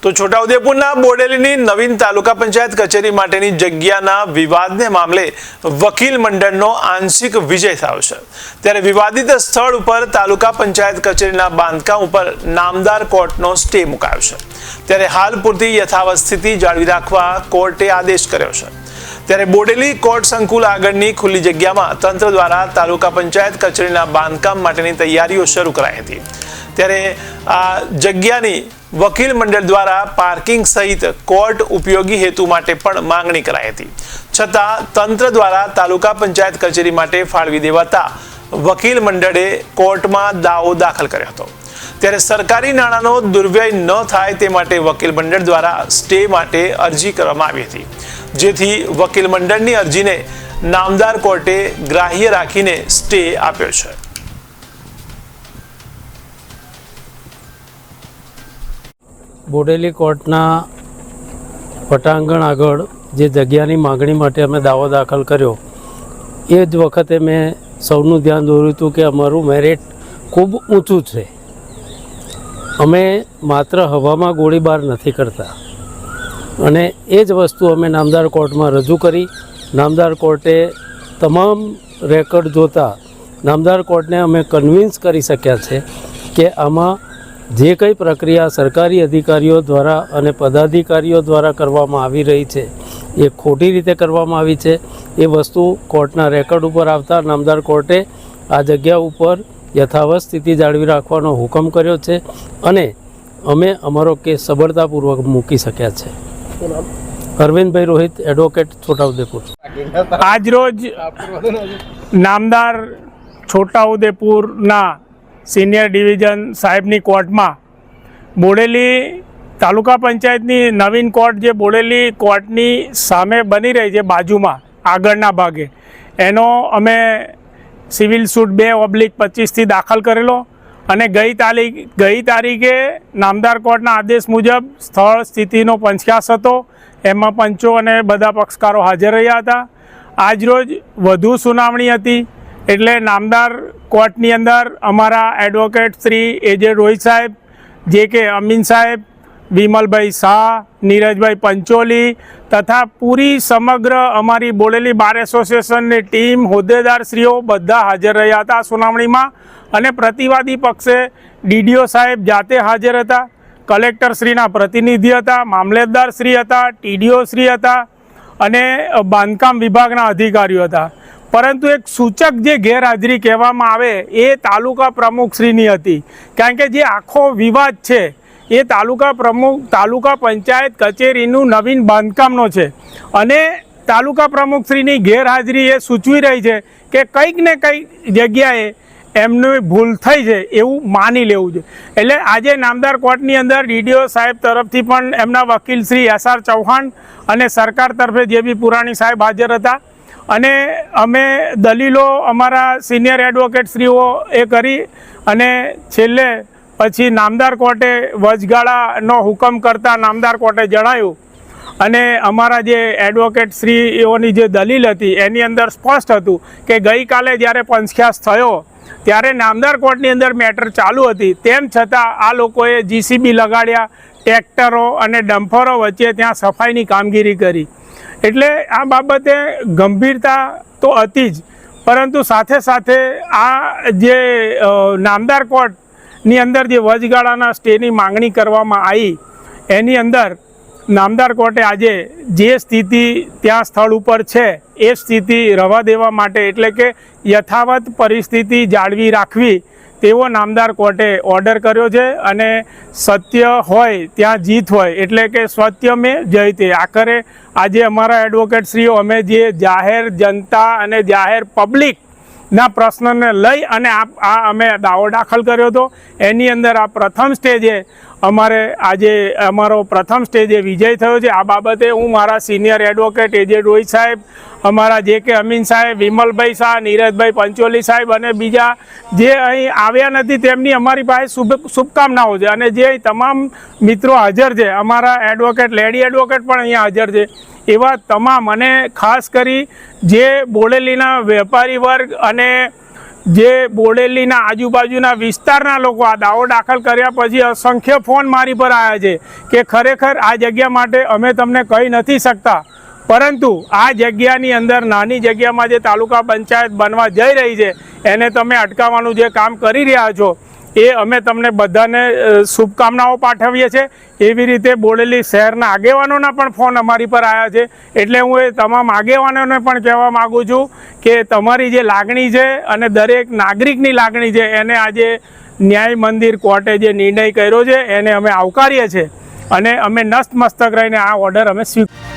તો છોટાઉદેપુરના બોડેલીની નવીન તાલુકા પંચાયત કચેરી માટેની જગ્યાના વિવાદને મામલે વકીલ મંડળનો આંશિક વિજય થયો છે। ત્યારે વિવાદિત સ્થળ ઉપર તાલુકા પંચાયત કચેરીના બાંધકામ ઉપર નામદાર કોર્ટનો સ્ટે મુકાયો છે। ત્યારે હાલ પૂરતી યથાવત સ્થિતિ જાળવી રાખવા કોર્ટે આદેશ કર્યો છે। ત્યારે બોડેલી કોર્ટ સંકુલ આગળની ખુલ્લી જગ્યામાં તંત્ર દ્વારા તાલુકા પંચાયત કચેરીના બાંધકામ માટેની તૈયારીઓ શરૂ કરાઈ હતી। ત્યારે આ જગ્યાની વકીલ મંડળ દ્વારા પાર્કિંગ સહિત કોર્ટ ઉપયોગી હેતુ માટે પણ માંગણી કરાઈ હતી, છતાં તંત્ર દ્વારા તાલુકા પંચાયત કચેરી માટે ફાળવી દેવાતા વકીલ મંડળે કોર્ટમાં દાવો દાખલ કર્યો હતો। ત્યારે સરકારી નાણાંનો દુર્વ્યય ન થાય તે માટે વકીલ મંડળ દ્વારા સ્ટે માટે અરજી કરવામાં આવી હતી, જેથી વકીલ મંડળની અરજીને નામદાર કોર્ટે ગ્રાહ્ય રાખીને સ્ટે આપ્યો છે। બોડેલી કોર્ટના પટાંગણ આગળ જે જગ્યાની માગણી માટે અમે દાવો દાખલ કર્યો એ જ વખતે મેં સૌનું ધ્યાન દોર્યું હતું કે અમારું મેરિટ ખૂબ ઊંચું છે। અમે માત્ર હવામાં ગોળીબાર નથી કરતા અને એ જ વસ્તુ અમે નામદાર કોર્ટમાં રજૂ કરી। નામદાર કોર્ટે તમામ રેકોર્ડ જોતા નામદાર કોર્ટને અમે કન્વિન્સ કરી શક્યા છે કે આમાં જે કંઈ પ્રક્રિયા સરકારી અધિકારીઓ દ્વારા અને પદાધિકારીઓ દ્વારા કરવામાં આવી રહી છે એ ખોટી રીતે કરવામાં આવી છે। એ વસ્તુ કોર્ટના રેકોર્ડ ઉપર આવતા નામદાર કોર્ટે આ જગ્યા ઉપર યથાવત સ્થિતિ જાળવી રાખવાનો હુકમ કર્યો છે અને અમે અમારો કેસ સબળતાપૂર્વક મૂકી શક્યા છે। અરવિંદભાઈ રોહિત, એડવોકેટ, છોટાઉદેપુર। આજરોજ નામદાર છોટાઉદેપુરના સિનિયર ડિવિઝન સાહેબની કોર્ટમાં બોડેલી તાલુકા પંચાયતની નવીન કોર્ટ જે બોડેલી કોર્ટની સામે બની રહી છે બાજુમાં આગળના ભાગે એનો અમે સિવિલ સૂટ 2/25થી દાખલ કરેલો અને ગઈ તારીખે નામદાર કોર્ટના આદેશ મુજબ સ્થળ સ્થિતિનો પંચકાસ હતો, એમાં પંચો અને બધા પક્ષકારો હાજર રહ્યા હતા। આજરોજ વધુ સુનાવણી હતી એટલે નામદાર કોર્ટની અંદર અમારા એડવોકેટ શ્રી એજે રોહિત સાહેબ, જે કે અમીન સાહેબ, વિમલભાઈ શાહ, નીરજભાઈ પંચોલી તથા પૂરી સમગ્ર અમારી બોડેલી બાર એસોસિએશનની ટીમ, હોદ્દેદારશ્રીઓ બધા હાજર રહ્યા હતા સુનાવણીમાં અને પ્રતિવાદી પક્ષે ડીડીઓ સાહેબ જાતે હાજર હતા, કલેક્ટરશ્રીના પ્રતિનિધિ હતા, મામલેદારશ્રી હતા, ટીડીઓ શ્રી હતા અને બાંધકામ વિભાગના અધિકારીઓ હતા। પરંતુ એક સૂચક જે ગેરહાજરી કહેવામાં આવે એ તાલુકા પ્રમુખશ્રીની હતી, કારણ કે જે આખો વિવાદ છે એ તાલુકા પંચાયત કચેરીનું નવીન બાંધકામનો છે અને તાલુકા પ્રમુખશ્રીની ગેરહાજરી એ સૂચવી રહી છે કે કંઈક ને કંઈક જગ્યાએ એમની ભૂલ થઈ છે એવું માની લેવું છે। એટલે આજે નામદાર કોર્ટની અંદર ડીડીઓ સાહેબ તરફથી પણ એમના વકીલ શ્રી SR ચૌહાણ અને સરકાર તરફે જે બી પુરાણી સાહેબ હાજર હતા અને અમે દલીલો અમારા સિનિયર એડવોકેટશ્રીઓ એ કરી અને છેલ્લે પછી નામદાર કોર્ટે વચગાળાનો હુકમ કરતા નામદાર કોર્ટે જણાવ્યું અને અમારા જે એડવોકેટશ્રીઓની જે દલીલ હતી એની અંદર સ્પષ્ટ હતું કે ગઈકાલે જ્યારે પંચખ્યાસ થયો ત્યારે નામદાર કોર્ટની અંદર મેટર ચાલુ હતી, તેમ છતાં આ લોકોએ GCB લગાડ્યા, ટ્રેક્ટરો અને ડમ્પરો વચ્ચે ત્યાં સફાઈની કામગીરી કરી। એટલે આ બાબતે ગંભીરતા તો હતી જ, પરંતુ સાથે સાથે આ જે નામદાર કોર્ટની અંદર જે વચગાળાના સ્ટેની માંગણી કરવામાં આવી એની અંદર નામદાર કોર્ટે આજે જે સ્થિતિ ત્યાં સ્થળ ઉપર છે એ સ્થિતિ રહેવા દેવા માટે એટલે કે યથાવત પરિસ્થિતિ જાળવી રાખવી તેવો નામદાર કોર્ટે ઓર્ડર કર્યો છે અને સત્ય હોય ત્યાં જીત હોય એટલે કે સત્ય મેં જયતે। આખરે આજે અમારા એડવોકેટશ્રીઓ અમે જે જાહેર જનતા અને જાહેર પબ્લિકના પ્રશ્નને લઈ અને આ અમે દાવો દાખલ કર્યો હતો એની અંદર આ પ્રથમ સ્ટેજે અમારો પ્રથમ સ્ટેજે વિજય થયો છે। આ બાબતે હું મારા સિનિયર એડવોકેટ એજે રોહિત સાહેબ, અમારા જે કે અમીન સાહેબ, વિમલભાઈ શાહ, નીરજભાઈ પંચોલી સાહેબ અને બીજા જે અહીં આવ્યા નથી તેમની અમારી પાસે શુભકામનાઓ છે અને જે તમામ મિત્રો હાજર છે, અમારા એડવોકેટ લેડી એડવોકેટ પણ અહીંયા હાજર છે, એવા તમામ અને ખાસ કરી જે બોડેલીના વેપારી વર્ગ અને જે બોડેલીના આજુબાજુના વિસ્તારના લોકો આ દાવો દાખલ કર્યા પછી અસંખ્ય ફોન મારી પર આવ્યા છે કે ખરેખર આ જગ્યા માટે અમે તમને કહી નથી શકતા, પરંતુ આ જગ્યાની અંદર નાની જગ્યામાં જે તાલુકા પંચાયત બનવા જઈ રહી છે એને તમે અટકાવવાનું જે કામ કરી રહ્યા છો એ અમે તમને બધાને શુભકામનાઓ પાઠવીએ છીએ. એવી રીતે બોડેલી શહેરના આગેવાનોના પણ ફોન અમારી પર આવ્યા છે. એટલે હું એ તમામ આગેવાનોને પણ કહેવા માગું છું કે તમારી જે લાગણી છે અને દરેક નાગરિકની લાગણી છે એને આજે ન્યાય મંદિર કોર્ટે જે નિર્ણય કર્યો છે એને અમે આવકારીએ છીએ અને અમે નતમસ્તક રહીને આ ઓર્ડર અમે સ્વીકાર